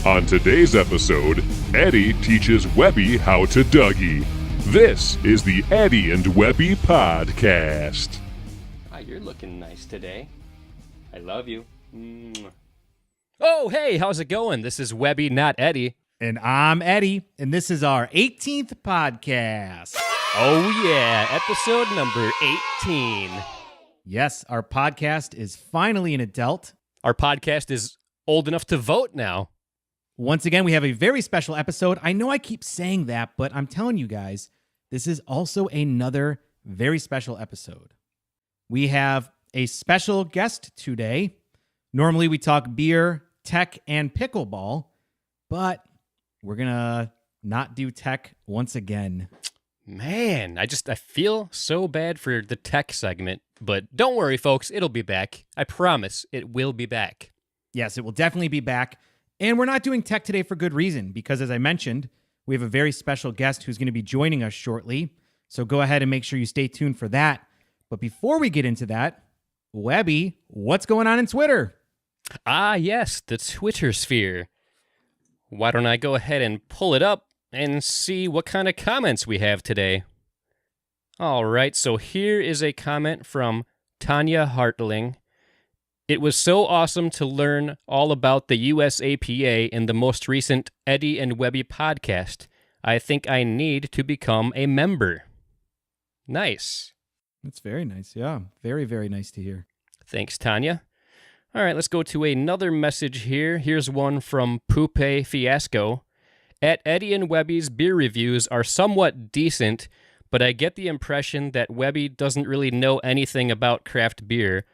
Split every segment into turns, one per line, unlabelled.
On today's episode, Eddie teaches Webby how to Dougie. This is the Eddie and Webby podcast.
Ah, you're looking nice today. I love you. Oh, hey, how's it going? This is Webby, not Eddie.
And I'm Eddie, and this is our 18th podcast.
Oh, yeah, episode number 18.
Yes, our podcast is finally an adult.
Our podcast is old enough to vote now.
Once again, we have a very special episode. I know I keep saying that, but I'm telling you guys, this is also another very special episode. We have a special guest today. Normally, we talk beer, tech, and pickleball, but we're going to not do tech once again.
Man, I feel so bad for the tech segment, but don't worry, folks, it'll be back. I promise it will be back.
Yes, it will definitely be back. And we're not doing tech today for good reason, because as I mentioned, we have a very special guest who's going to be joining us shortly. So go ahead and make sure you stay tuned for that. But before we get into that, Webby, what's going on in Twitter?
Ah, yes, the Twitter sphere. Why don't I go ahead and pull it up and see what kind of comments we have today? All right, so here is a comment from Tanya Hartling. It was so awesome to learn all about the USAPA in the most recent Eddie and Webby podcast. I think I need to become a member. Nice.
That's very nice. Yeah, very, very nice to hear.
Thanks, Tanya. All right, let's go to another message here. Here's one from Poupe Fiasco. At Eddie and Webby's beer reviews are somewhat decent, but I get the impression that Webby doesn't really know anything about craft beer.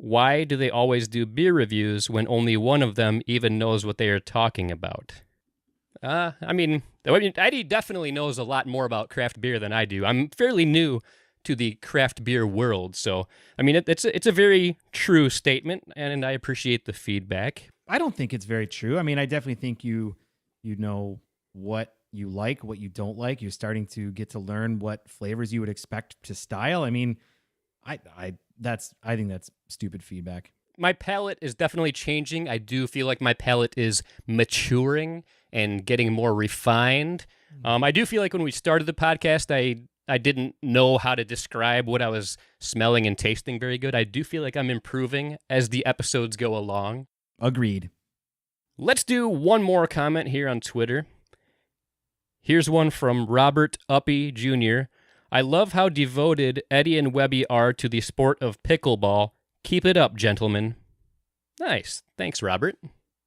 Why do they always do beer reviews when only one of them even knows what they are talking about? Eddie definitely knows a lot more about craft beer than I do. I'm fairly new to the craft beer world, so it's a very true statement, and I appreciate the feedback.
I don't think it's very true. I definitely think you know what you like, what you don't like. You're starting to get to learn what flavors you would expect to style. I think that's stupid feedback.
My palate is definitely changing. I do feel like my palate is maturing and getting more refined. I do feel like when we started the podcast, I didn't know how to describe what I was smelling and tasting very good. I do feel like I'm improving as the episodes go along.
Agreed.
Let's do one more comment here on Twitter. Here's one from Robert Uppy Jr. I love how devoted Eddie and Webby are to the sport of pickleball. Keep it up, gentlemen. Nice. Thanks, Robert.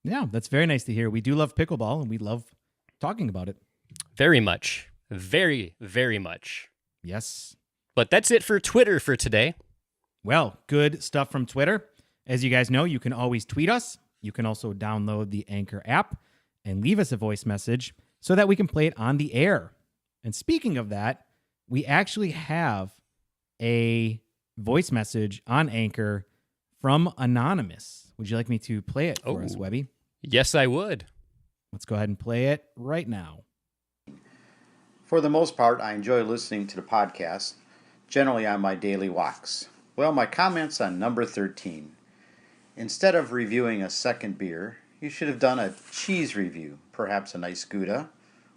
Yeah, that's very nice to hear. We do love pickleball, and we love talking about it.
Very much. Very, very much.
Yes.
But that's it for Twitter for today.
Well, good stuff from Twitter. As you guys know, you can always tweet us. You can also download the Anchor app and leave us a voice message so that we can play it on the air. And speaking of that, we actually have a voice message on Anchor from Anonymous. Would you like me to play it for us, Webby?
Yes, I would.
Let's go ahead and play it right now.
For the most part, I enjoy listening to the podcast, generally on my daily walks. Well, my comments on number 13. Instead of reviewing a second beer, you should have done a cheese review, perhaps a nice Gouda,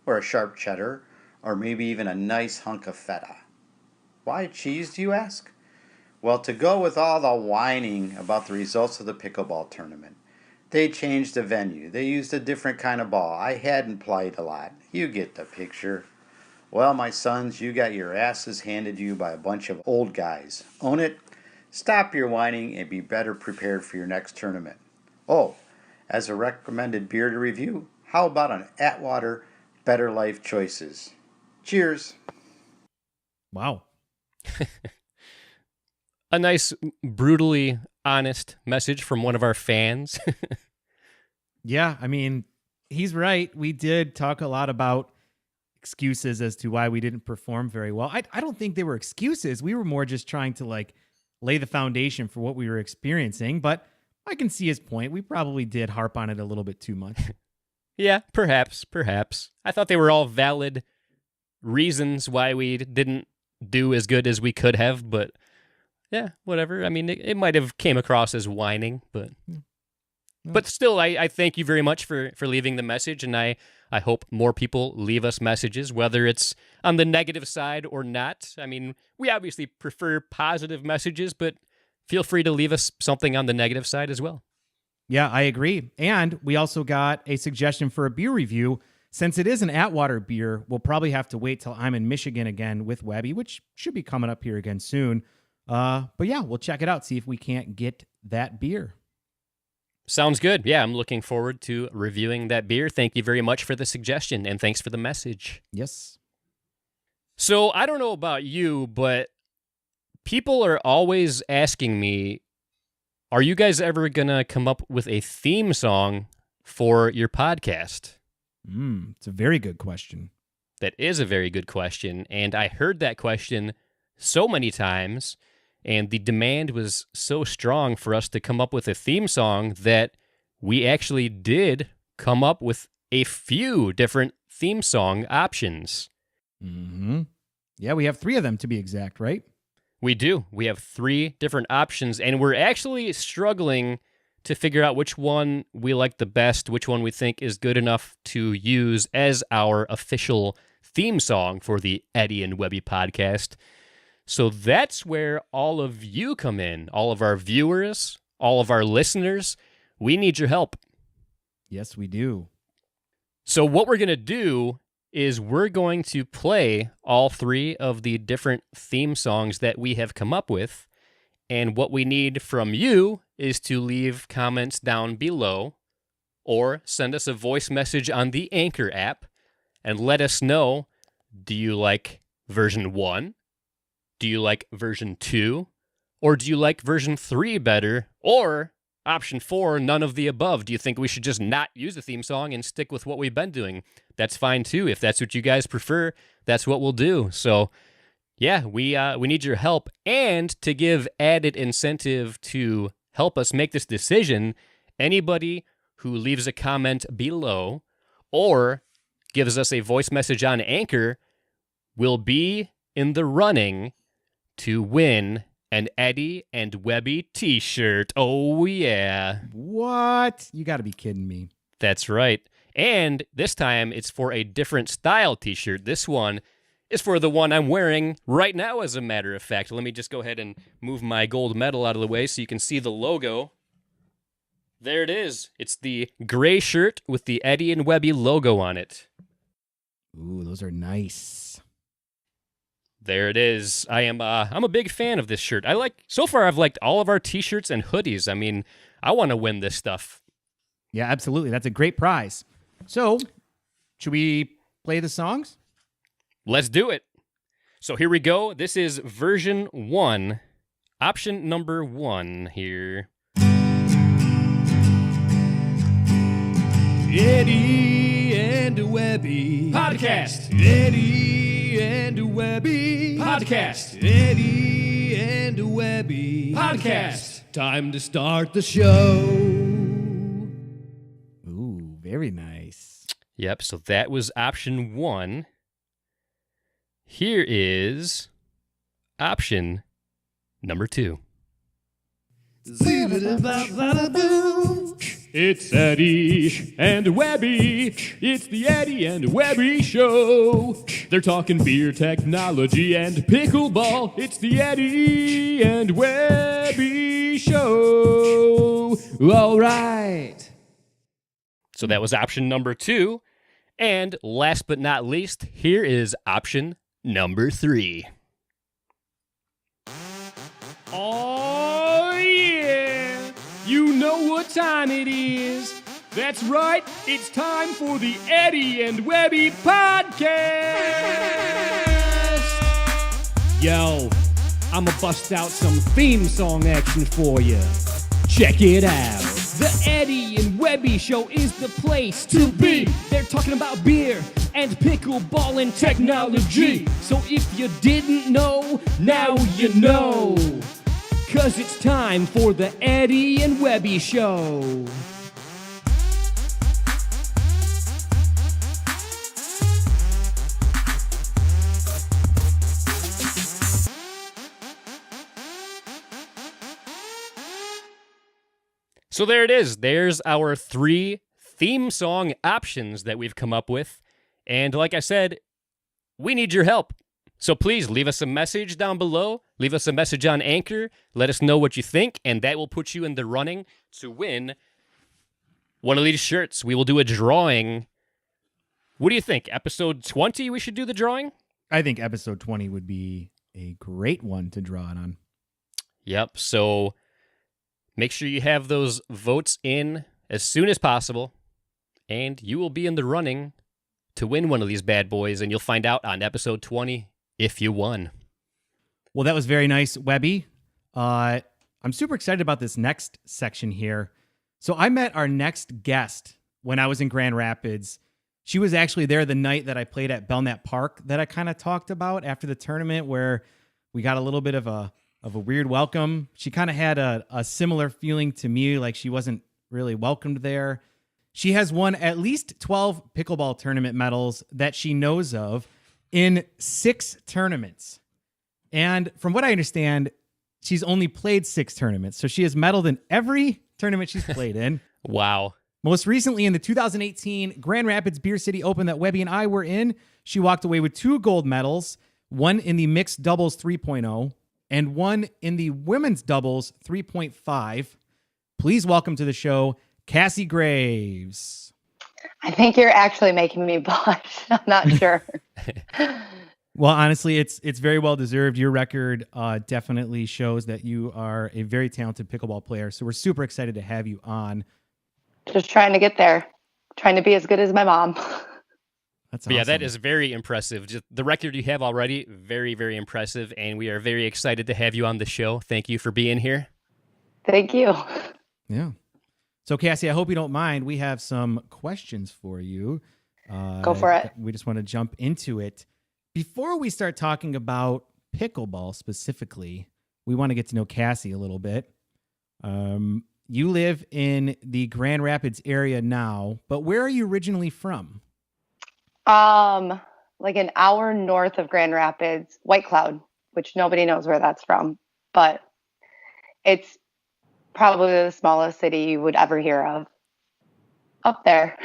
or a sharp cheddar, or maybe even a nice hunk of feta. Why cheese, do you ask? Well, to go with all the whining about the results of the pickleball tournament. They changed the venue. They used a different kind of ball. I hadn't played a lot. You get the picture. Well, my sons, you got your asses handed you by a bunch of old guys. Own it, stop your whining, and be better prepared for your next tournament. Oh, as a recommended beer to review, how about an Atwater Better Life Choices? Cheers.
Wow.
A nice, brutally honest message from one of our fans.
Yeah, he's right. We did talk a lot about excuses as to why we didn't perform very well. I don't think they were excuses. We were more just trying to lay the foundation for what we were experiencing, but I can see his point. We probably did harp on it a little bit too much.
Yeah, perhaps. I thought they were all valid reasons why we didn't do as good as we could have, but yeah, whatever. It might have came across as whining, but But still, I thank you very much for leaving the message, and I hope more people leave us messages, whether it's on the negative side or not. I mean, we obviously prefer positive messages, but feel free to leave us something on the negative side as well.
Yeah, I agree. And we also got a suggestion for a beer review. Since it is an Atwater beer, we'll probably have to wait till I'm in Michigan again with Webby, which should be coming up here again soon. But yeah, we'll check it out, see if we can't get that beer.
Sounds good. Yeah, I'm looking forward to reviewing that beer. Thank you very much for the suggestion, and thanks for the message.
Yes.
So I don't know about you, but people are always asking me, are you guys ever going to come up with a theme song for your podcast?
It's a very good question.
That is a very good question, and I heard that question so many times, and the demand was so strong for us to come up with a theme song that we actually did come up with a few different theme song options.
Mm-hmm. Yeah, we have 3 of them to be exact, right?
We do. We have 3 different options, and we're actually struggling to figure out which one we like the best, which one we think is good enough to use as our official theme song for the Eddie and Webby podcast. So that's where all of you come in, all of our viewers, all of our listeners. We need your help.
Yes, we do.
So what we're going to do is we're going to play all 3 of the different theme songs that we have come up with. And what we need from you is to leave comments down below or send us a voice message on the Anchor app and let us know, do you like version 1? Do you like version 2? Or do you like version 3 better? Or option 4, none of the above. Do you think we should just not use the theme song and stick with what we've been doing? That's fine too. If that's what you guys prefer, that's what we'll do. So yeah, we need your help. And to give added incentive to help us make this decision, anybody who leaves a comment below or gives us a voice message on Anchor will be in the running to win an Eddie and Webby t-shirt. Oh, yeah.
What? You got to be kidding me.
That's right. And this time it's for a different style t-shirt. This one is for the one I'm wearing right now, as a matter of fact. Let me just go ahead and move my gold medal out of the way so you can see the logo. There it is. It's the gray shirt with the Eddie and Webby logo on it.
Ooh, those are nice.
There it is. I'm a big fan of this shirt. So far I've liked all of our t-shirts and hoodies. I mean, I want to win this stuff.
Yeah, absolutely. That's a great prize. So, should we play the songs?
Let's do it. So here we go. This is version 1, option number 1 here.
Eddie and Webby podcast. Eddie and Webby podcast. Eddie and Webby podcast. Time to start the show.
Ooh, very nice.
Yep, so that was option 1. Here is option number 2.
It's Eddie and Webby. It's the Eddie and Webby show. They're talking beer technology and pickleball. It's the Eddie and Webby show. All right.
So that was option number 2. And last but not least, here is option number 3.
Oh, yeah. You know what time it is. That's right. It's time for the Eddie and Webby podcast. Yo, I'ma bust out some theme song action for you. Check it out. The Eddie and Webby show is the place to be. They're talking about beer and pickleball and technology. So if you didn't know, now you know. 'Cause it's time for the Eddie and Webby show.
So there it is. There's our 3 theme song options that we've come up with. And like I said, we need your help. So please leave us a message down below. Leave us a message on Anchor. Let us know what you think, and that will put you in the running to win one of these shirts. We will do a drawing. What do you think? Episode 20, we should do the drawing?
I think episode 20 would be a great one to draw it on.
Yep. So make sure you have those votes in as soon as possible, and you will be in the running to win one of these bad boys, and you'll find out on episode 20 if you won.
Well, that was very nice, Webby. I'm super excited about this next section here. So I met our next guest when I was in Grand Rapids. She was actually there the night that I played at Belknap Park that I kind of talked about after the tournament, where we got a little bit of a weird welcome. She kind of had a similar feeling to me, like she wasn't really welcomed there. She has won at least 12 pickleball tournament medals that she knows of in 6 tournaments. And from what I understand, she's only played 6 tournaments. So she has medaled in every tournament she's played in.
Wow.
Most recently in the 2018 Grand Rapids Beer City Open that Webby and I were in, she walked away with 2 gold medals, one in the mixed doubles 3.0 and one in the women's doubles 3.5. Please welcome to the show, Kassie Graves.
I think you're actually making me blush. I'm not sure.
Well, honestly, it's very well deserved. Your record definitely shows that you are a very talented pickleball player. So we're super excited to have you on.
Just trying to get there. Trying to be as good as my mom.
That's awesome.
Yeah, that is very impressive. Just the record you have already, very, very impressive. And we are very excited to have you on the show. Thank you for being here.
Thank you.
Yeah. So, Kassie, I hope you don't mind. We have some questions for you.
Go for it.
We just want to jump into it. Before we start talking about pickleball specifically, we want to get to know Kassie a little bit. You live in the Grand Rapids area now, but where are you originally from?
Like an hour north of Grand Rapids, White Cloud, which nobody knows where that's from, but it's probably the smallest city you would ever hear of. Up there.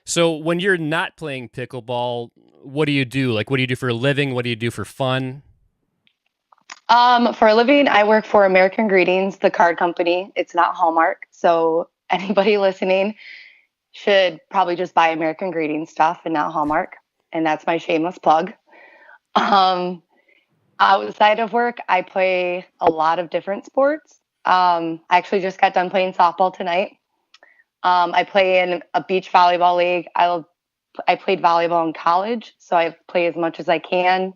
So when you're not playing pickleball, what do you do? Like, what do you do for a living? What do you do for fun?
For a living, I work for American Greetings, the card company. It's not Hallmark. So anybody listening should probably just buy American Greetings stuff and not Hallmark. And that's my shameless plug. Outside of work, I play a lot of different sports. I actually just got done playing softball tonight. I play in a beach volleyball league. I played volleyball in college, so I play as much as I can.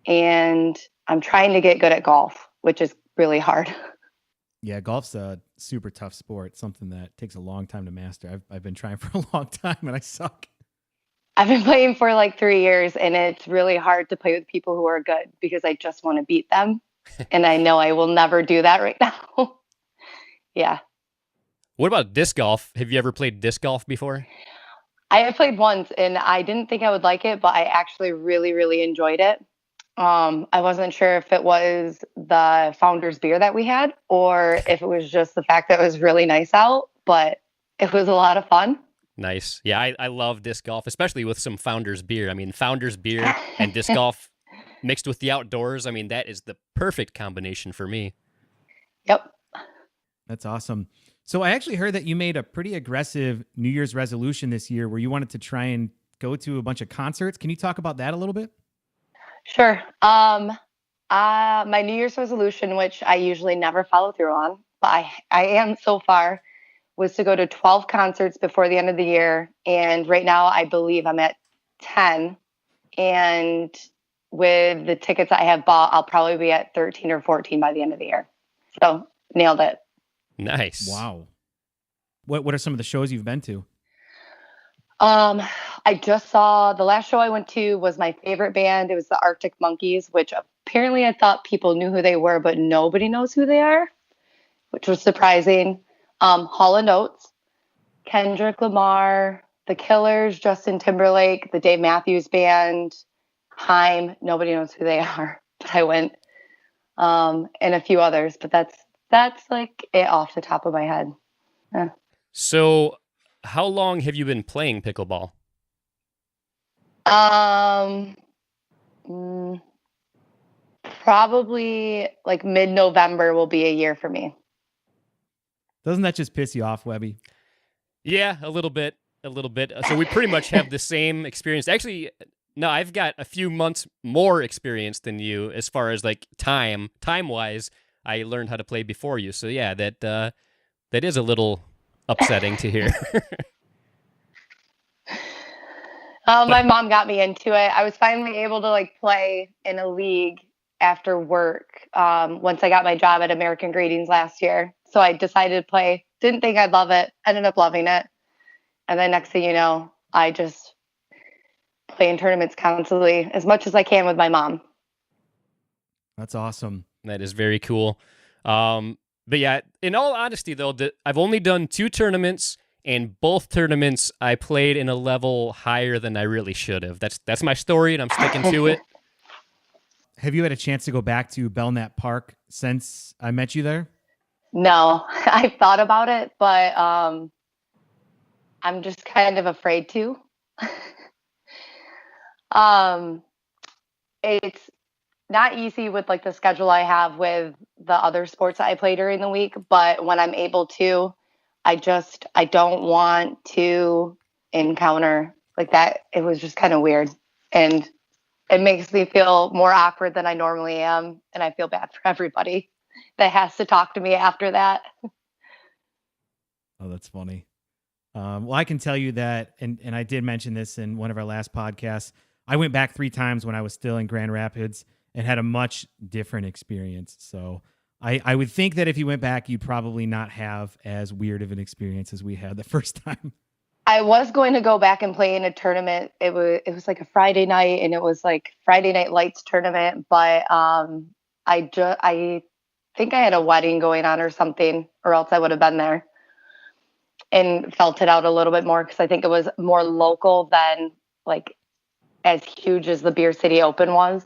And I'm trying to get good at golf, which is really hard.
Yeah, golf's a super tough sport, something that takes a long time to master. I've been trying for a long time, and I suck.
I've been playing for like 3 years, and it's really hard to play with people who are good because I just want to beat them. And I know I will never do that right now. Yeah.
What about disc golf? Have you ever played disc golf before?
I have played once, and I didn't think I would like it, but I actually really, really enjoyed it. I wasn't sure if it was the founder's beer that we had or if it was just the fact that it was really nice out, but it was a lot of fun.
Nice. Yeah, I love disc golf, especially with some Founders beer. I mean, Founders beer and disc golf mixed with the outdoors. I mean, that is the perfect combination for me.
Yep.
That's awesome. So I actually heard that you made a pretty aggressive New Year's resolution this year where you wanted to try and go to a bunch of concerts. Can you talk about that a little bit?
Sure. My New Year's resolution, which I usually never follow through on, but I am so far, was to go to 12 concerts before the end of the year. And right now I believe I'm at 10. And with the tickets I have bought, I'll probably be at 13 or 14 by the end of the year. So nailed it.
Nice.
Wow. What are some of the shows you've been to?
I just saw, the last show I went to was my favorite band. It was the Arctic Monkeys, which apparently I thought people knew who they were, but nobody knows who they are, which was surprising. Hall & Oates, Kendrick Lamar, The Killers, Justin Timberlake, the Dave Matthews Band, Haim. Nobody knows who they are, but I went, and a few others, but that's that's like it off the top of my head. Yeah.
So, how long have you been playing pickleball?
Probably like mid-November will be a year for me.
Doesn't that just piss you off, Webby?
Yeah, a little bit. So we pretty much have the same experience. Actually, no, I've got a few months more experience than you as far as like time-wise. I learned how to play before you. So yeah, that is a little upsetting to hear.
My mom got me into it. I was finally able to like play in a league after work once I got my job at American Greetings last year. So I decided to play. Didn't think I'd love it. Ended up loving it. And then next thing you know, I just play in tournaments constantly as much as I can with my mom.
That's awesome.
That is very cool. But yeah, in all honesty, though, I've only done 2 tournaments, and both tournaments I played in a level higher than I really should have. That's my story, and I'm sticking to it.
Have you had a chance to go back to Belknap Park since I met you there?
No, I've thought about it, but I'm just kind of afraid to. It's not easy with like the schedule I have with the other sports that I play during the week, but when I'm able to, I don't want to encounter like that. It was just kind of weird, and it makes me feel more awkward than I normally am, and I feel bad for everybody that has to talk to me after that.
Oh, that's funny. Well, I can tell you that, and I did mention this in one of our last podcasts, I went back 3 times when I was still in Grand Rapids and had a much different experience. So I would think that if you went back, you'd probably not have as weird of an experience as we had the first time.
I was going to go back and play in a tournament. It was like a Friday night, and it was like Friday Night Lights tournament, but I think I had a wedding going on or something, or else I would have been there and felt it out a little bit more, because I think it was more local than like as huge as the Beer City Open was.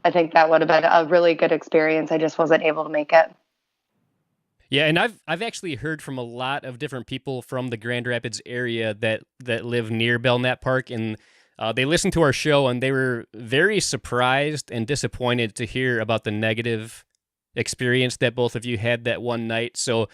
I think that would have been a really good experience. I just wasn't able to make it.
Yeah, and I've actually heard from a lot of different people from the Grand Rapids area that live near Belknap Park, and they listened to our show, and they were very surprised and disappointed to hear about the negative experience that both of you had that one night. So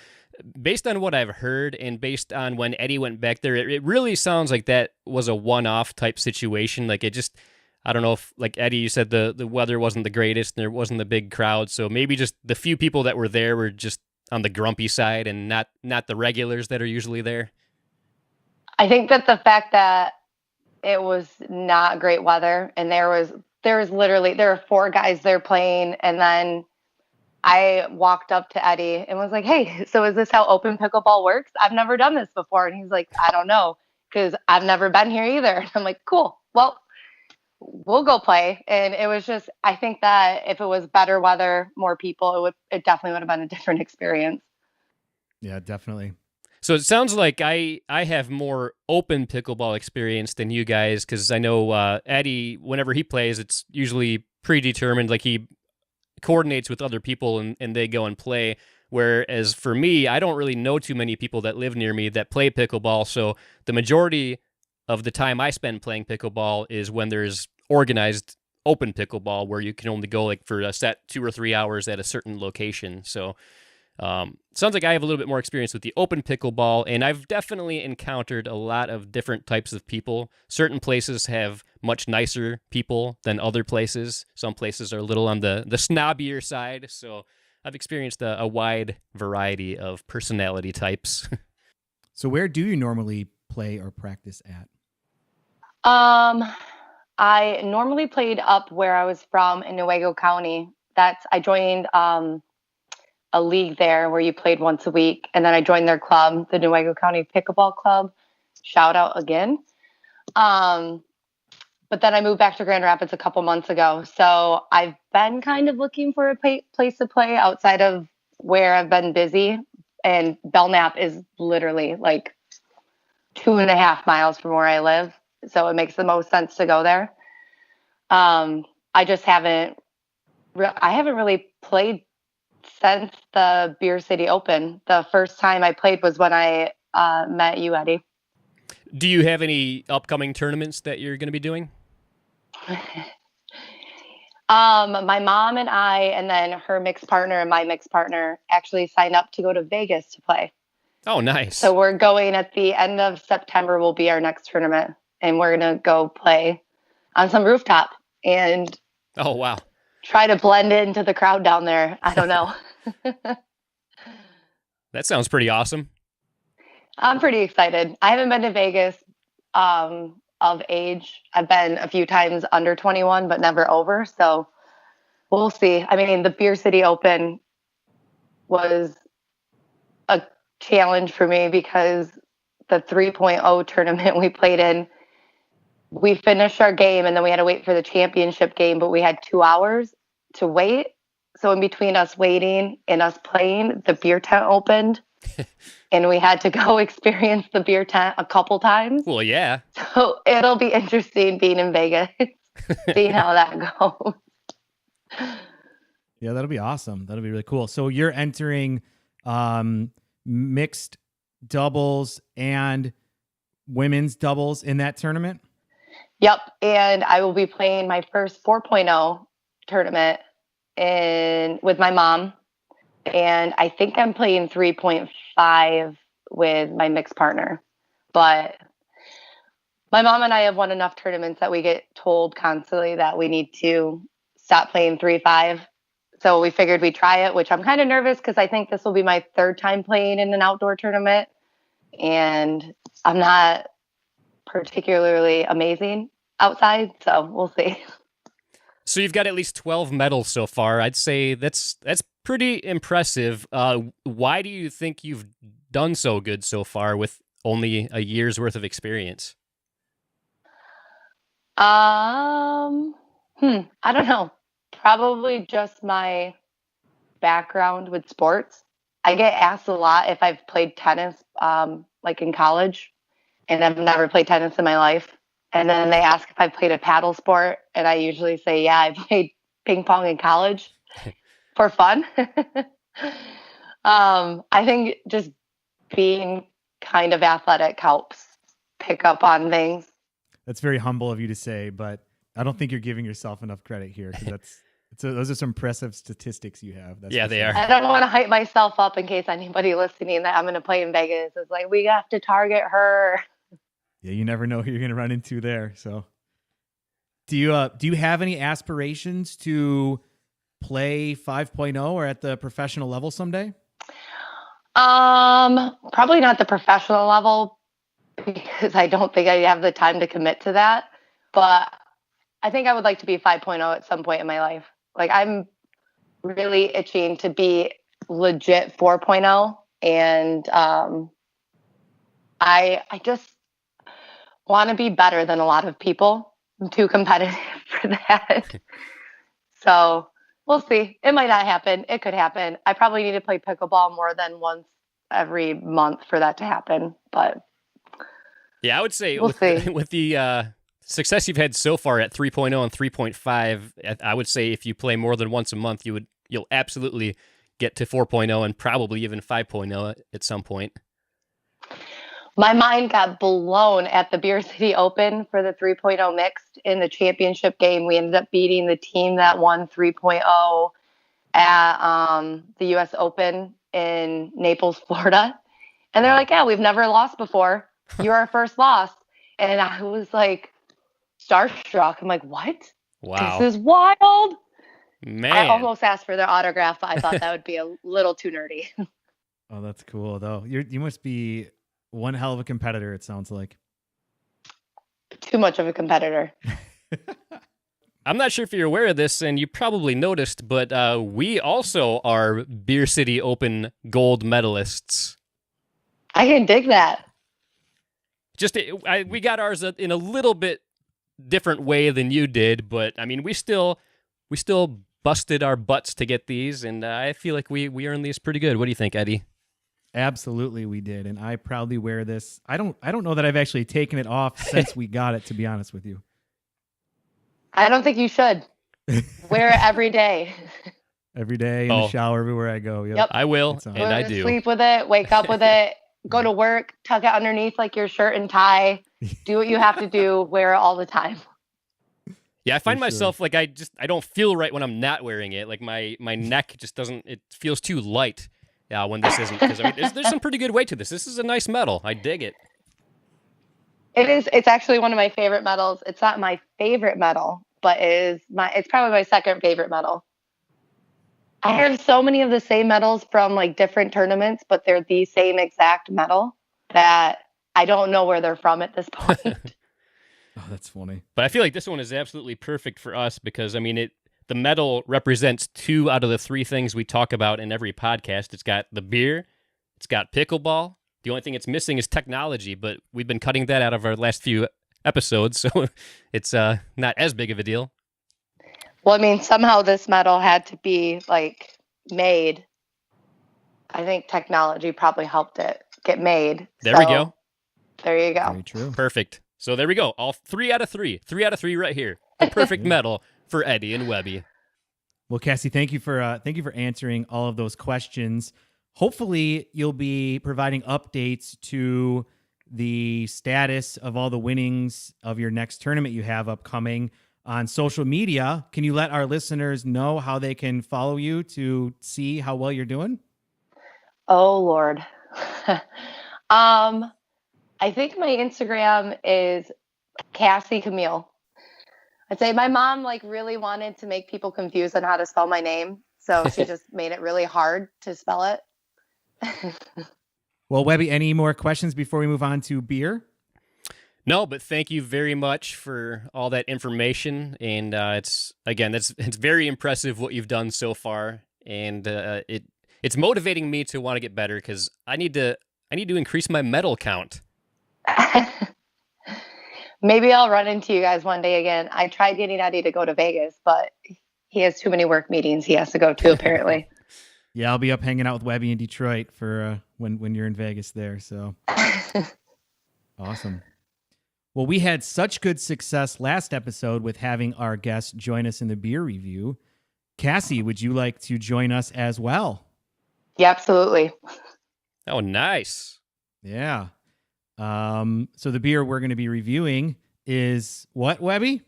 based on what I've heard and based on when Eddie went back there, it really sounds like that was a one-off type situation. Like it just, I don't know if, like Eddie, you said the weather wasn't the greatest and there wasn't a big crowd. So maybe just the few people that were there were just on the grumpy side and not the regulars that are usually there.
I think that the fact that it was not great weather, and there was literally, there were 4 guys there playing, and then I walked up to Eddie and was like, "Hey, so is this how open pickleball works? I've never done this before." And he's like, "I don't know, because I've never been here either." And I'm like, "Cool. Well, we'll go play." And it was just, I think that if it was better weather, more people, it definitely would have been a different experience.
Yeah, definitely.
So it sounds like I have more open pickleball experience than you guys, because I know Eddie, whenever he plays, it's usually predetermined. Like he coordinates with other people and they go and play. Whereas for me, I don't really know too many people that live near me that play pickleball. So the majority of the time I spend playing pickleball is when there's organized open pickleball where you can only go like for a set 2 or 3 hours at a certain location. So sounds like I have a little bit more experience with the open pickleball, and I've definitely encountered a lot of different types of people. Certain places have much nicer people than other places. Some places are a little on the snobbier side. So I've experienced a wide variety of personality types.
So where do you normally play or practice at?
I normally played up where I was from in Newaygo County. I joined a league there where you played once a week, and then I joined their club, the Newaygo County Pickleball Club. Shout out again. But then I moved back to Grand Rapids a couple months ago, so I've been kind of looking for a place to play outside of where I've been busy, and Belknap is literally like 2.5 miles from where I live, so it makes the most sense to go there. I just haven't really played since the Beer City Open. The first time I played was when I met you, Eddie.
Do you have any upcoming tournaments that you're going to be doing?
My mom and I, and then her mixed partner and my mixed partner actually signed up to go to Vegas to play.
Oh, nice.
So we're going at the end of September will be our next tournament, and we're going to go play on some rooftop and
oh, wow.
try to blend into the crowd down there. I don't know.
That sounds pretty awesome.
I'm pretty excited. I haven't been to Vegas of age. I've been a few times under 21, but never over. So we'll see. I mean, the Beer City Open was a challenge for me because the 3.0 tournament we played in, we finished our game and then we had to wait for the championship game, but we had 2 hours to wait. So in between us waiting and us playing, the beer tent opened and we had to go experience the beer tent a couple times.
Well, yeah.
So it'll be interesting being in Vegas, seeing how that goes.
Yeah, that'll be awesome. That'll be really cool. So you're entering mixed doubles and women's doubles in that tournament?
Yep. And I will be playing my first 4.0 tournament with my mom. And I think I'm playing 3.5 with my mixed partner. But my mom and I have won enough tournaments that we get told constantly that we need to stop playing 3.5. So we figured we'd try it, which I'm kind of nervous because I think this will be my third time playing in an outdoor tournament. And I'm not particularly amazing outside, so we'll see.
So you've got at least 12 medals so far. I'd say that's pretty impressive. Why do you think you've done so good so far with only a year's worth of experience?
I don't know. Probably just my background with sports. I get asked a lot if I've played tennis, like in college, and I've never played tennis in my life. And then they ask if I've played a paddle sport, and I usually say, yeah, I played ping pong in college for fun. I think just being kind of athletic helps pick up on things.
That's very humble of you to say, but I don't think you're giving yourself enough credit here because those are some impressive statistics you have.
Yeah, they are.
I don't want to hype myself up in case anybody listening that I'm going to play in Vegas is like, we have to target her.
Yeah, you never know who you're going to run into there. So, do you have any aspirations to play 5.0 or at the professional level someday?
Probably not the professional level because I don't think I have the time to commit to that. But I think I would like to be 5.0 at some point in my life. Like I'm really itching to be legit 4.0, and I just want to be better than a lot of people. I'm too competitive for that. So we'll see. It might not happen. It could happen. I probably need to play pickleball more than once every month for that to happen. But
yeah, I would say
we'll see.
With the success you've had so far at 3.0 and 3.5, I would say if you play more than once a month, you'll absolutely get to 4.0 and probably even 5.0 at some point.
My mind got blown at the Beer City Open for the 3.0 mixed. In the championship game, we ended up beating the team that won 3.0 at the U.S. Open in Naples, Florida. And they're like, yeah, we've never lost before. You're our first loss. And I was like starstruck. I'm like, what?
Wow.
This is wild.
Man.
I almost asked for their autograph, but I thought that would be a little too nerdy.
Oh, that's cool, though. You must be one hell of a competitor, it sounds like.
Too much of a competitor.
I'm not sure if you're aware of this, and you probably noticed, but we also are Beer City Open gold medalists.
I can dig that.
We got ours in a little bit different way than you did, but I mean, we still busted our butts to get these, and I feel like we earned these pretty good. What do you think, Eddie?
Absolutely, we did, and I proudly wear this. I don't know that I've actually taken it off since we got it, to be honest with you.
I don't think you should. Wear it every day.
every day in the shower, everywhere I go.
Yep.
I will, and I
Go to
do.
sleep with it, wake up with it, go to work, tuck it underneath like your shirt and tie. Do what you have to do, wear it all the time.
Yeah, I find myself like I don't feel right when I'm not wearing it. Like my neck just doesn't. It feels too light when this isn't. Because there's some pretty good weight to this. This is a nice metal. I dig it.
It is. It's actually one of my favorite metals. It's not my favorite metal, but it's probably my second favorite metal. I have so many of the same metals from like different tournaments, but they're the same exact metal that I don't know where they're from at this point.
Oh, that's funny.
But I feel like this one is absolutely perfect for us because, I mean, the metal represents 2 out of the 3 things we talk about in every podcast. It's got the beer, it's got pickleball. The only thing it's missing is technology, but we've been cutting that out of our last few episodes, so it's not as big of a deal.
Well, I mean, somehow this metal had to be like made. I think technology probably helped it get made.
There we go.
There you go.
Very true.
Perfect. So there we go. All 3 out of 3. 3 out of 3 right here. The perfect metal for Eddie and Webby.
Well, Kassie, thank you for answering all of those questions. Hopefully, you'll be providing updates to the status of all the winnings of your next tournament you have upcoming on social media. Can you let our listeners know how they can follow you to see how well you're doing?
Oh, Lord. I think my Instagram is Kassie Camille. I'd say my mom like really wanted to make people confused on how to spell my name. So she just made it really hard to spell it.
Well, Webby, any more questions before we move on to beer?
No, but thank you very much for all that information. And it's very impressive what you've done so far. And it's motivating me to want to get better because I need to increase my medal count.
Maybe I'll run into you guys one day again. I tried getting Eddie to go to Vegas, but he has too many work meetings he has to go to, apparently.
Yeah, I'll be up hanging out with Webby in Detroit for when you're in Vegas there. So awesome. Well, we had such good success last episode with having our guests join us in the beer review. Kassie, would you like to join us as well?
Yeah, absolutely.
Oh, nice.
Yeah. So the beer we're going to be reviewing is what, Webby?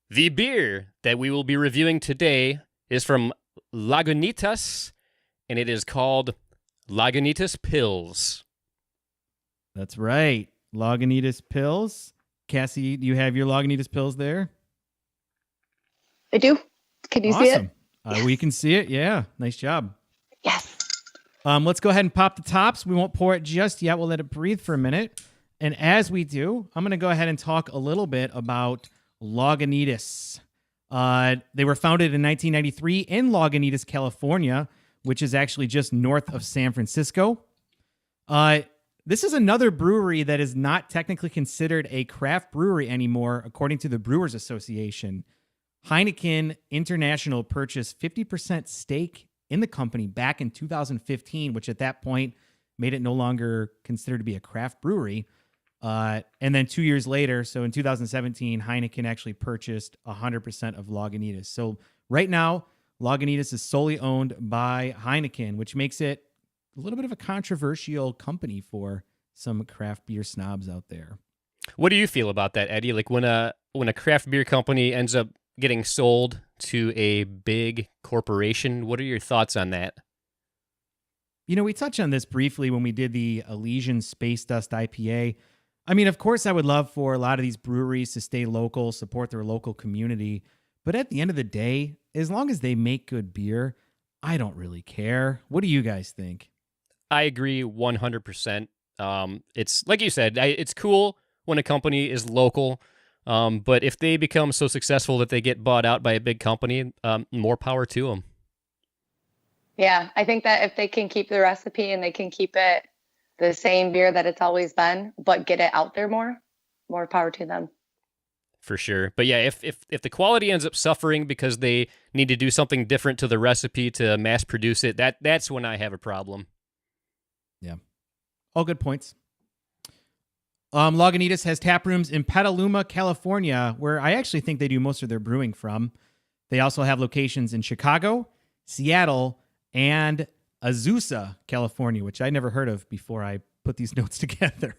The beer that we will be reviewing today is from Lagunitas, and it is called Lagunitas Pils.
That's right. Lagunitas Pils. Kassie, do you have your Lagunitas Pils there?
I do. Can you see it?
We can see it. Yeah. Nice job.
Yes.
Let's go ahead and pop the tops. We won't pour it just yet. We'll let it breathe for a minute. And as we do, I'm going to go ahead and talk a little bit about Lagunitas. They were founded in 1993 in Lagunitas, California, which is actually just north of San Francisco. This is another brewery that is not technically considered a craft brewery anymore, according to the Brewers Association. Heineken International purchased 50% stake in the company back in 2015, which at that point made it no longer considered to be a craft brewery. And then 2 years later, so in 2017, Heineken actually purchased 100% of Lagunitas. So right now, Lagunitas is solely owned by Heineken, which makes it a little bit of a controversial company for some craft beer snobs out there.
What do you feel about that, Eddie? Like when a craft beer company ends up getting sold to a big corporation, what are your thoughts on that?
You know, we touched on this briefly when we did the Elysian Space Dust IPA. I mean, of course, I would love for a lot of these breweries to stay local, support their local community. But at the end of the day, as long as they make good beer, I don't really care. What do you guys think?
I agree 100%. It's like you said, it's cool when a company is local. But if they become so successful that they get bought out by a big company, more power to them.
Yeah, I think that if they can keep the recipe and they can keep it the same beer that it's always been, but get it out there more power to them.
For sure. But yeah, if the quality ends up suffering because they need to do something different to the recipe to mass produce it, that's when I have a problem.
Yeah. All good points. Lagunitas has tap rooms in Petaluma, California, where I actually think they do most of their brewing from. They also have locations in Chicago, Seattle, and Azusa, California, which I never heard of before I put these notes together.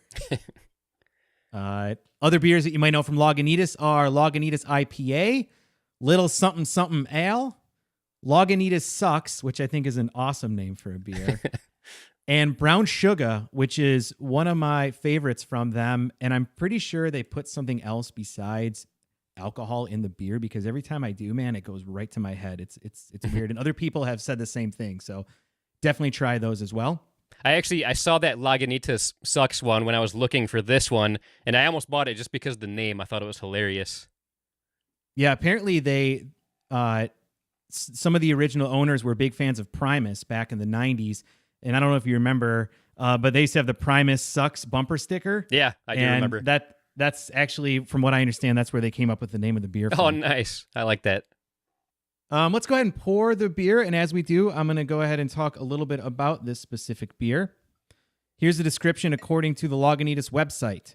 Other beers that you might know from Lagunitas are Lagunitas IPA, Little Something Something Ale, Lagunitas Sucks, which I think is an awesome name for a beer, and Brown Sugar, which is one of my favorites from them. And I'm pretty sure they put something else besides alcohol in the beer, because every time I do, man, it goes right to my head. It's weird. And other people have said the same thing. So definitely try those as well.
I saw that Lagunitas Sucks one when I was looking for this one, and I almost bought it just because of the name. I thought it was hilarious.
Yeah, apparently they, some of the original owners were big fans of Primus back in the 90s. And I don't know if you remember, but they used to have the Primus Sucks bumper sticker.
Yeah, I do remember.
That's actually, from what I understand, that's where they came up with the name of the beer from.
Oh, nice. I like that.
Let's go ahead and pour the beer. And as we do, I'm going to go ahead and talk a little bit about this specific beer. Here's the description according to the Lagunitas website.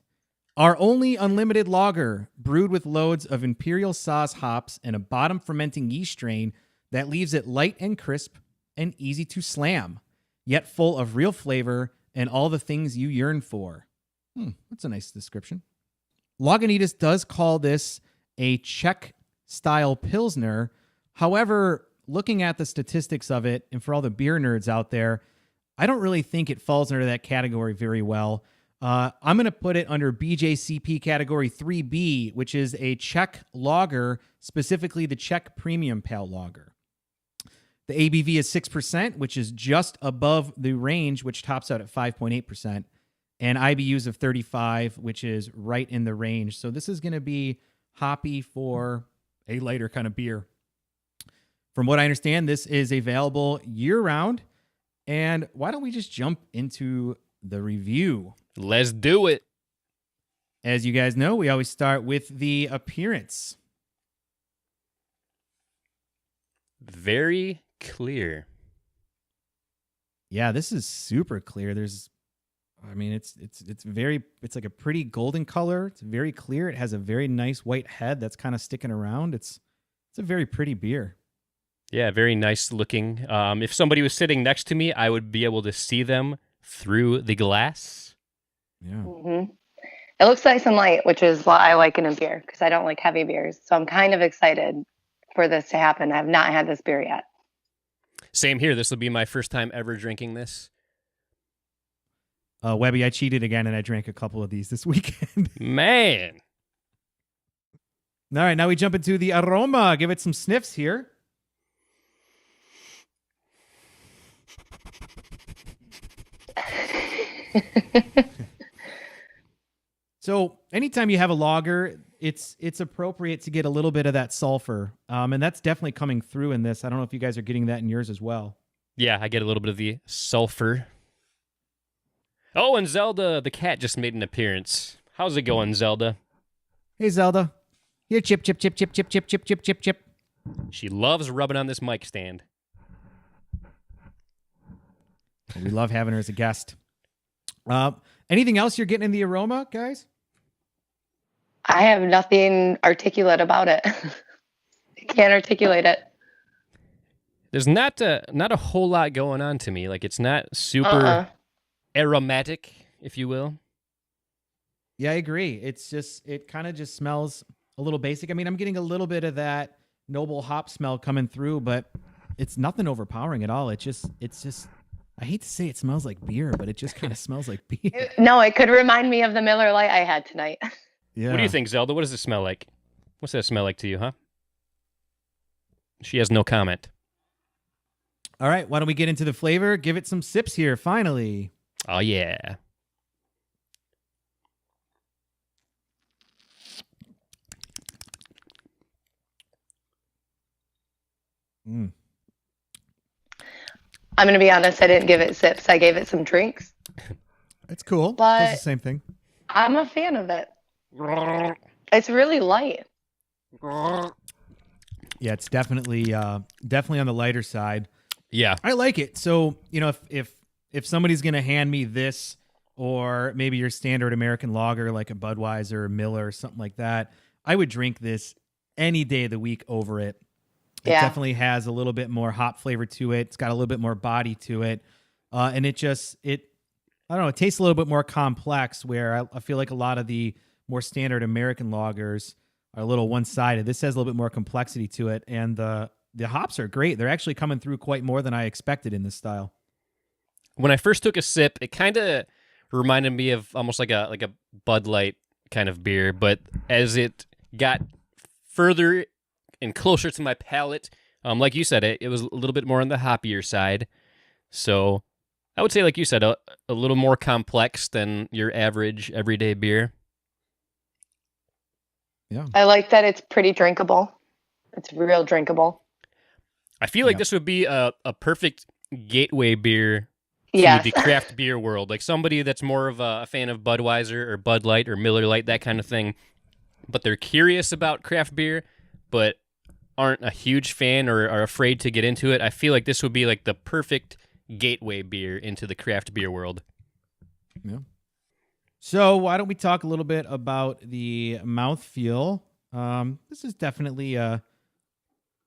Our only unlimited lager, brewed with loads of Imperial Saaz hops and a bottom fermenting yeast strain that leaves it light and crisp and easy to slam, yet full of real flavor and all the things you yearn for. That's a nice description. Lagunitas does call this a Czech-style Pilsner. However, looking at the statistics of it, and for all the beer nerds out there, I don't really think it falls under that category very well. I'm going to put it under BJCP category 3B, which is a Czech lager, specifically the Czech Premium Pale Lager. The ABV is 6%, which is just above the range, which tops out at 5.8%, and IBUs of 35, which is right in the range. So this is going to be hoppy for a lighter kind of beer. From what I understand, this is available year-round. And why don't we just jump into the review?
Let's do it.
As you guys know, we always start with the appearance.
Very clear.
Yeah, this is super clear. It's like a pretty golden color. It's very clear. It has a very nice white head that's kind of sticking around. It's a very pretty beer.
Yeah, very nice looking. If somebody was sitting next to me, I would be able to see them through the glass.
Yeah.
Mm-hmm. It looks nice and light, which is what I like in a beer because I don't like heavy beers. So I'm kind of excited for this to happen. I have not had this beer yet.
Same here. This will be my first time ever drinking this.
Webby, I cheated again and I drank a couple of these this weekend.
Man.
All right, now we jump into the Aroma. Give it some sniffs here. So anytime you have a lager, it's appropriate to get a little bit of that sulfur. And that's definitely coming through in this. I don't know if you guys are getting that in yours as well.
Yeah, I get a little bit of the sulfur. Oh, and Zelda, the cat, just made an appearance. How's it going, Zelda?
Hey, Zelda. Here, chip, chip, chip, chip, chip, chip, chip, chip, chip, chip.
She loves rubbing on this mic stand.
We love having her as a guest. Anything else you're getting in the Aroma, guys?
I have nothing articulate about it. I can't articulate it.
There's not a whole lot going on to me. Like, it's not super aromatic, if you will.
Yeah, I agree. It kind of just smells a little basic. I mean, I'm getting a little bit of that noble hop smell coming through, but it's nothing overpowering at all. It's just I hate to say it smells like beer, but it just kind of smells like beer.
No, it could remind me of the Miller Lite I had tonight.
Yeah.
What do you think, Zelda? What does it smell like? What's that smell like to you, huh? She has no comment.
All right, why don't we get into the flavor? Give it some sips here, finally.
Oh, yeah.
Mm.
I'm going to be honest, I didn't give it sips. I gave it some drinks.
It's cool.
But
it's the same thing.
I'm a fan of it. It's really light.
Yeah, it's definitely on the lighter side.
Yeah.
I like it. So, if somebody's going to hand me this or maybe your standard American lager like a Budweiser or Miller or something like that, I would drink this any day of the week over it. It definitely has a little bit more hop flavor to it. It's got a little bit more body to it. And it I don't know, it tastes a little bit more complex, where I feel like a lot of the more standard American lagers are a little one-sided. This has a little bit more complexity to it, and the hops are great. They're actually coming through quite more than I expected in this style.
When I first took a sip, it kind of reminded me of almost like a Bud Light kind of beer, but as it got further and closer to my palate, like you said, it was a little bit more on the hoppier side. So I would say, like you said, a little more complex than your average everyday beer.
Yeah.
I like that it's pretty drinkable. It's real drinkable.
I feel like this would be a perfect gateway beer to
Yes.
the craft beer world. Like somebody that's more of a fan of Budweiser or Bud Light or Miller Lite, that kind of thing, but they're curious about craft beer, but aren't a huge fan or are afraid to get into it. I feel like this would be like the perfect gateway beer into the craft beer world.
Yeah. So why don't we talk a little bit about the mouthfeel? This is definitely a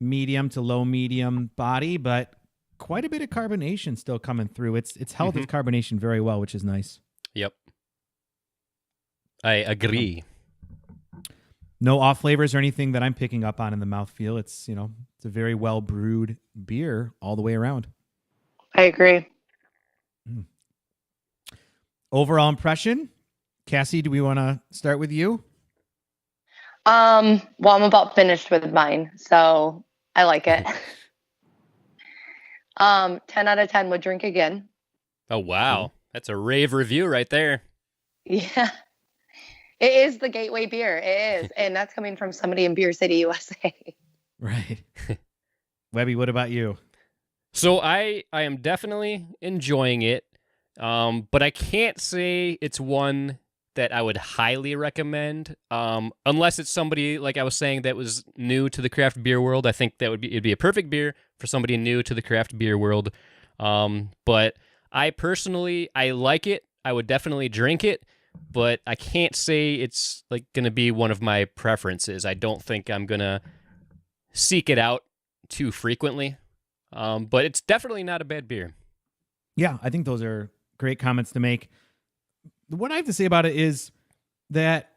medium to low medium body, but quite a bit of carbonation still coming through. It's held its carbonation very well, which is nice.
Yep. I agree.
No off flavors or anything that I'm picking up on in the mouthfeel. It's a very well brewed beer all the way around.
I agree.
Overall impression, Kassie, do we want to start with you?
Well, I'm about finished with mine, so I like it. 10 out of 10 would drink again.
Oh, wow. That's a rave review right there.
Yeah. It is the gateway beer. It is. And that's coming from somebody in Beer City, USA.
Right. Webby, what about you?
So I am definitely enjoying it, but I can't say it's one that I would highly recommend, unless it's somebody, like I was saying, that was new to the craft beer world. I think it'd be a perfect beer for somebody new to the craft beer world. But I personally, I like it. I would definitely drink it, but I can't say it's like going to be one of my preferences. I don't think I'm going to seek it out too frequently. But it's definitely not a bad beer.
Yeah, I think those are great comments to make. What I have to say about it is that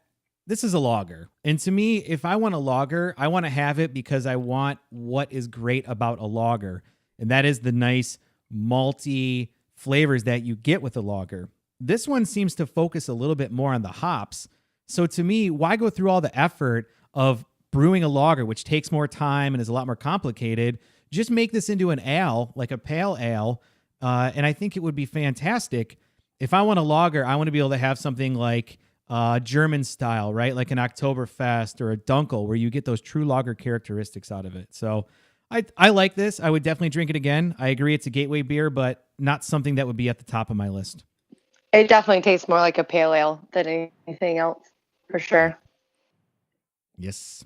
this is a lager. And to me, if I want a lager, I want to have it because I want what is great about a lager. And that is the nice malty flavors that you get with a lager. This one seems to focus a little bit more on the hops. So to me, why go through all the effort of brewing a lager, which takes more time and is a lot more complicated? Just make this into an ale, like a pale ale. And I think it would be fantastic. If I want a lager, I want to be able to have something like German style, right? Like an Oktoberfest or a Dunkel, where you get those true lager characteristics out of it. So I like this. I would definitely drink it again. I agree it's a gateway beer, but not something that would be at the top of my list.
It definitely tastes more like a pale ale than anything else, for sure.
Yes.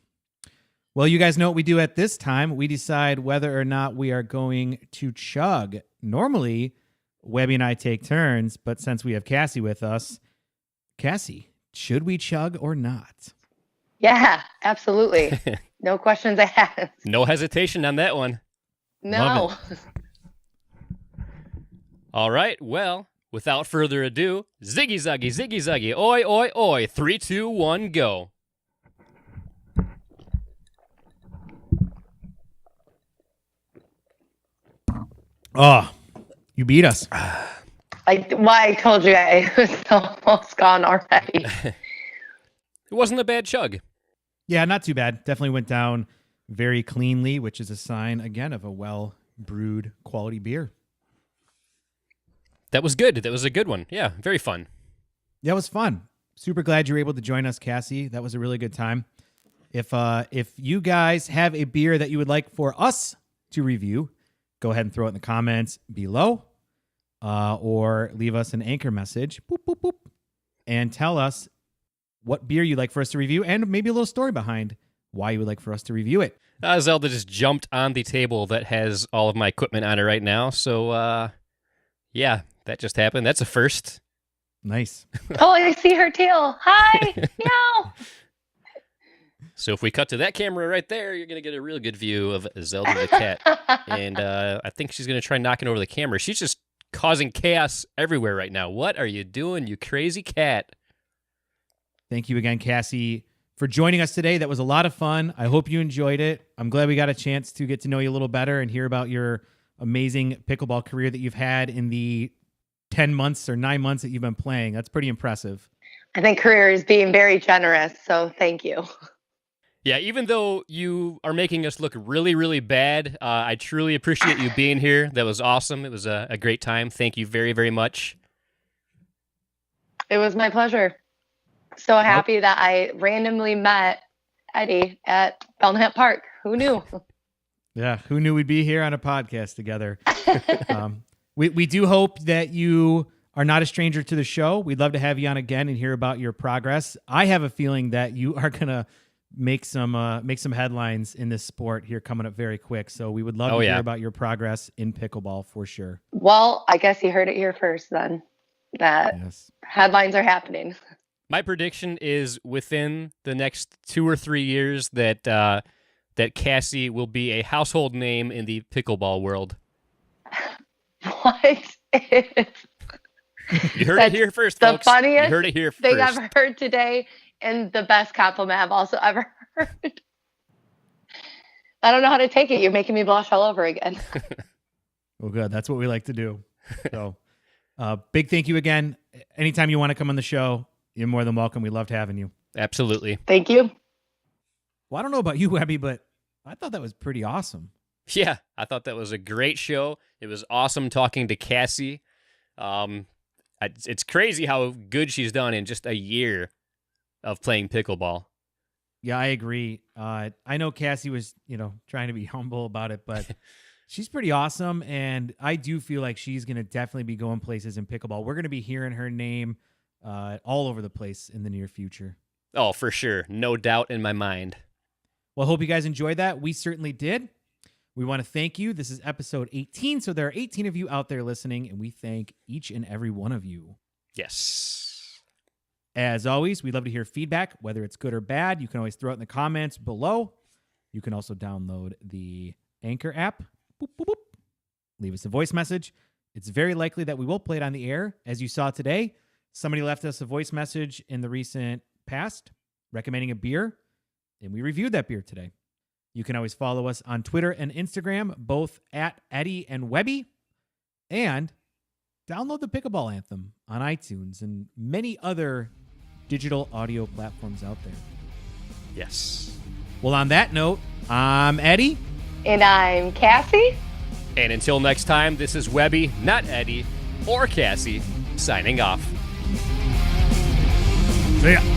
Well, you guys know what we do at this time. We decide whether or not we are going to chug. Normally, Webby and I take turns, but since we have Kassie with us, Kassie, should we chug or not?
Yeah, absolutely. No questions asked.
No hesitation on that one.
No.
All right, well, without further ado, ziggy zaggy, oi, oi, oi, 3, 2, 1, go.
Oh, you beat us.
I told you I was almost gone already.
It wasn't a bad chug.
Yeah, not too bad. Definitely went down very cleanly, which is a sign, again, of a well-brewed quality beer.
That was good. That was a good one. Yeah, very fun.
Yeah, it was fun. Super glad you were able to join us, Kassie. That was a really good time. If you guys have a beer that you would like for us to review, go ahead and throw it in the comments below, or leave us an anchor message, boop, boop, boop, and tell us what beer you'd like for us to review and maybe a little story behind why you would like for us to review it.
Zelda just jumped on the table that has all of my equipment on it right now. So, yeah, that just happened. That's a first.
Nice.
Oh, I see her tail. Hi. Meow.
So if we cut to that camera right there, you're going to get a real good view of Zelda the cat. And I think she's going to try knocking over the camera. She's just causing chaos everywhere right now. What are you doing, you crazy cat?
Thank you again, Kassie, for joining us today. That was a lot of fun. I hope you enjoyed it. I'm glad we got a chance to get to know you a little better and hear about your amazing pickleball career that you've had in the 10 months or 9 months that you've been playing. That's pretty impressive.
I think career is being very generous, so thank you.
Yeah, even though you are making us look really, really bad, I truly appreciate you being here. That was awesome. It was a great time. Thank you very, very much.
It was my pleasure. So happy that I randomly met Eddie at Belknap Park. Who knew?
Yeah, who knew we'd be here on a podcast together? We do hope that you are not a stranger to the show. We'd love to have you on again and hear about your progress. I have a feeling that you are going to make some headlines in this sport here coming up very quick. So we would love to hear about your progress in pickleball for sure.
Well, I guess you heard it here first then, that headlines are happening.
My prediction is within the next 2 or 3 years that that Kassie will be a household name in the pickleball world.
What is...
You heard it here first,
the
folks.
funniest
you heard it here
thing
first.
I've heard today, and the best compliment I've also ever heard. I don't know how to take it. You're making me blush all over again.
Well, good. That's what we like to do. So, big thank you again. Anytime you want to come on the show, you're more than welcome. We loved having you.
Absolutely.
Thank you.
Well, I don't know about you, Webby, but I thought that was pretty awesome.
Yeah, I thought that was a great show. It was awesome talking to Kassie. It's crazy how good she's done in just a year of playing pickleball.
Yeah, I agree. I know Kassie was, trying to be humble about it, but she's pretty awesome. And I do feel like she's going to definitely be going places in pickleball. We're going to be hearing her name all over the place in the near future.
Oh, for sure. No doubt in my mind.
Well, I hope you guys enjoyed that. We certainly did. We want to thank you. This is episode 18, so there are 18 of you out there listening, and we thank each and every one of you.
Yes.
As always, we'd love to hear feedback, whether it's good or bad. You can always throw it in the comments below. You can also download the Anchor app. Boop, boop, boop. Leave us a voice message. It's very likely that we will play it on the air. As you saw today, somebody left us a voice message in the recent past recommending a beer, and we reviewed that beer today. You can always follow us on Twitter and Instagram, both at Eddie and Webby, and download the Pickleball Anthem on iTunes and many other digital audio platforms out there.
Yes.
Well, on that note, I'm Eddie.
And I'm Kassie.
And until next time, this is Webby, not Eddie, or Kassie, signing off.
See ya.